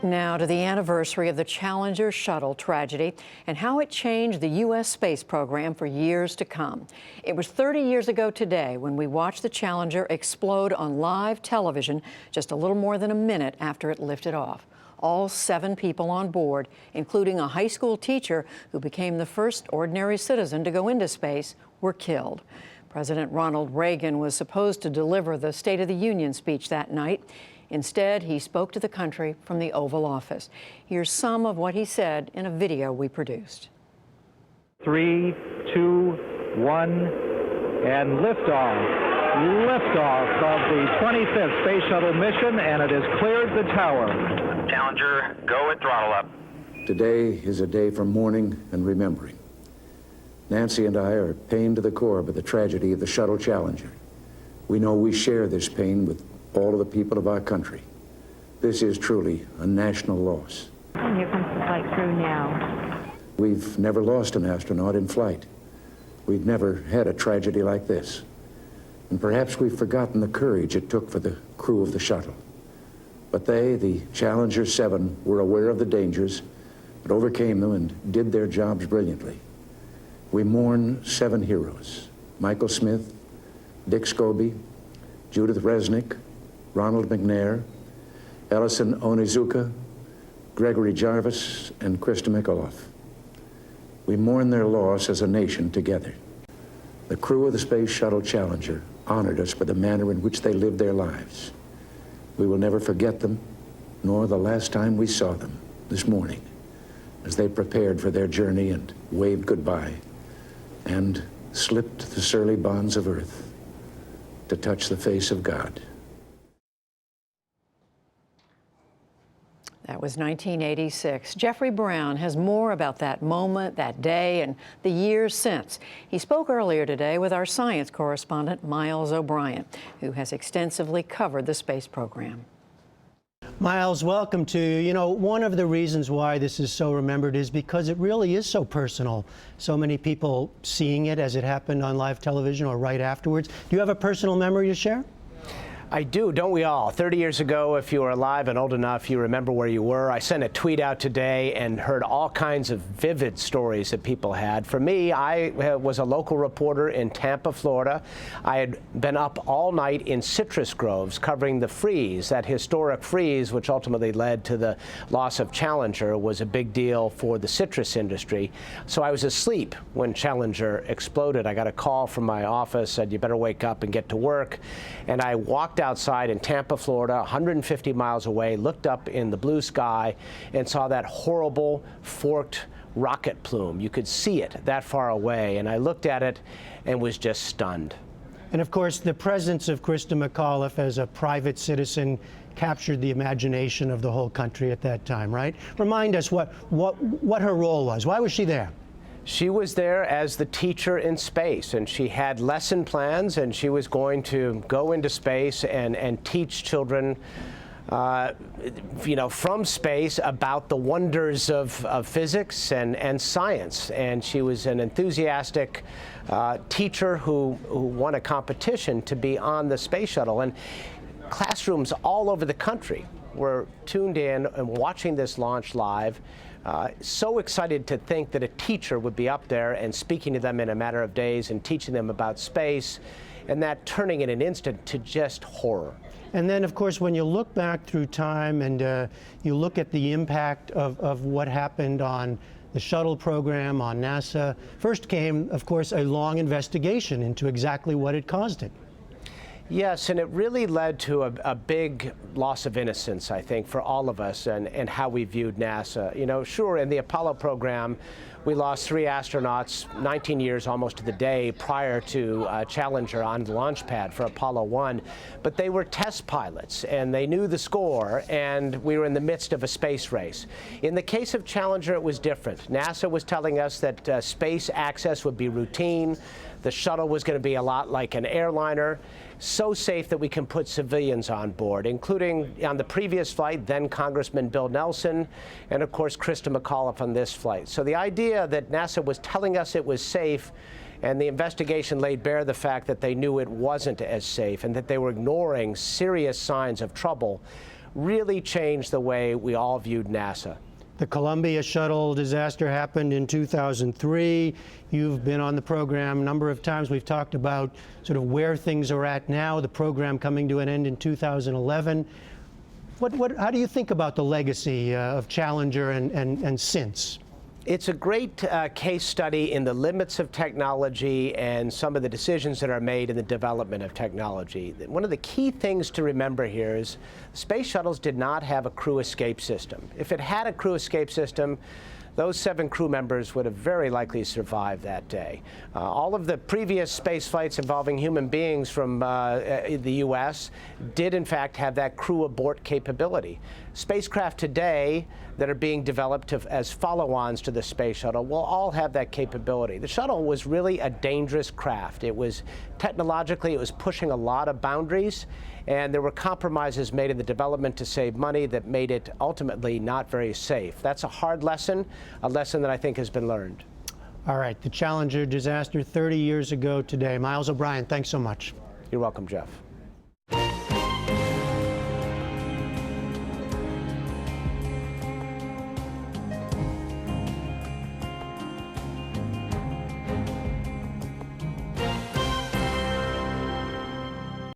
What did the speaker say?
Now to the anniversary of the Challenger shuttle tragedy and how it changed the U.S. space program for years to come. It was 30 years ago today when we watched the Challenger explode on live television just a little more than a minute after it lifted off. All 7 people on board, including a high school teacher who became the first ordinary citizen to go into space, were killed. President Ronald Reagan was supposed to deliver the State of the Union speech that night. Instead, he spoke to the country from the Oval Office. Here's some of what he said in a video we produced. 3, 2, 1, and liftoff. Liftoff of the 25th Space Shuttle mission, and it has cleared the tower. Challenger, go at throttle up. Today is a day for mourning and remembering. Nancy and I are pained to the core by the tragedy of the Shuttle Challenger. We know we share this pain with all of the people of our country. This is truly a national loss. And here comes the flight crew now. We've never lost an astronaut in flight. We've never had a tragedy like this. And perhaps we've forgotten the courage it took for the crew of the shuttle. But they, the Challenger 7, were aware of the dangers, but overcame them and did their jobs brilliantly. We mourn 7 heroes: Michael Smith, Dick Scobie, Judith Resnick, Ronald McNair, Ellison Onizuka, Gregory Jarvis, and Krista McAuliffe. We mourn their loss as a nation together. The crew of the Space Shuttle Challenger honored us for the manner in which they lived their lives. We will never forget them, nor the last time we saw them this morning, as they prepared for their journey and waved goodbye and slipped the surly bonds of earth to touch the face of God. That was 1986. Jeffrey Brown has more about that moment, that day, and the years since. He spoke earlier today with our science correspondent, Miles O'Brien, who has extensively covered the space program. Miles, welcome to you. You know, one of the reasons why this is so remembered is because it really is so personal. So many people seeing it as it happened on live television or right afterwards. Do you have a personal memory to share? I do, don't we all? 30 years ago, if you were alive and old enough, you remember where you were. I sent a tweet out today and heard all kinds of vivid stories that people had. For me, I was a local reporter in Tampa, Florida. I had been up all night in citrus groves covering the freeze. That historic freeze, which ultimately led to the loss of Challenger, was a big deal for the citrus industry. So I was asleep when Challenger exploded. I got a call from my office, said, "You better wake up and get to work." And I walked outside in Tampa, Florida, 150 miles away, looked up in the blue sky and saw that horrible forked rocket plume. You could see it that far away, and I looked at it and was just stunned. And of course, the presence of Krista McAuliffe as a private citizen captured the imagination of the whole country at that time, right? Remind us what her role was. Why was she there? She was there as the teacher in space, and she had lesson plans, and she was going to go into space and teach children from space about the wonders of physics and science. And she was an enthusiastic teacher who won a competition to be on the space shuttle. And classrooms all over the country were tuned in and watching this launch live. So excited to think that a teacher would be up there and speaking to them in a matter of days and teaching them about space, and that turning in an instant to just horror. And then, of course, when you look back through time and you look at the impact of what happened on the shuttle program, on NASA, first came, of course, a long investigation into exactly what had caused it. Yes, and it really led to a big loss of innocence, I think, for all of us and how we viewed NASA. You know, sure, in the Apollo program, we lost 3 astronauts 19 years almost to the day prior to Challenger on the launch pad for Apollo 1. But they were test pilots, and they knew the score, and we were in the midst of a space race. In the case of Challenger, it was different. NASA was telling us that space access would be routine. The shuttle was going to be a lot like an airliner, so safe that we can put civilians on board, including on the previous flight, then Congressman Bill Nelson, and of course Krista McAuliffe on this flight. So the idea that NASA was telling us it was safe, and the investigation laid bare the fact that they knew it wasn't as safe and that they were ignoring serious signs of trouble, really changed the way we all viewed NASA. The Columbia shuttle disaster happened in 2003. You've been on the program a number of times. We've talked about sort of where things are at now, the program coming to an end in 2011. How do you think about the legacy of Challenger and since? It's a great case study in the limits of technology and some of the decisions that are made in the development of technology. One of the key things to remember here is space shuttles did not have a crew escape system. If it had a crew escape system, those 7 crew members would have very likely survived that day. All of the previous space flights involving human beings from the U.S. did in fact have that crew abort capability. Spacecraft today that are being developed as follow-ons to the space shuttle will all have that capability. The shuttle was really a dangerous craft. It was technologically, it was pushing a lot of boundaries, and there were compromises made in the development to save money that made it ultimately not very safe. That's a hard lesson, a lesson that I think has been learned. All right, the Challenger disaster 30 years ago today. Miles O'Brien, thanks so much. You're welcome, Jeff.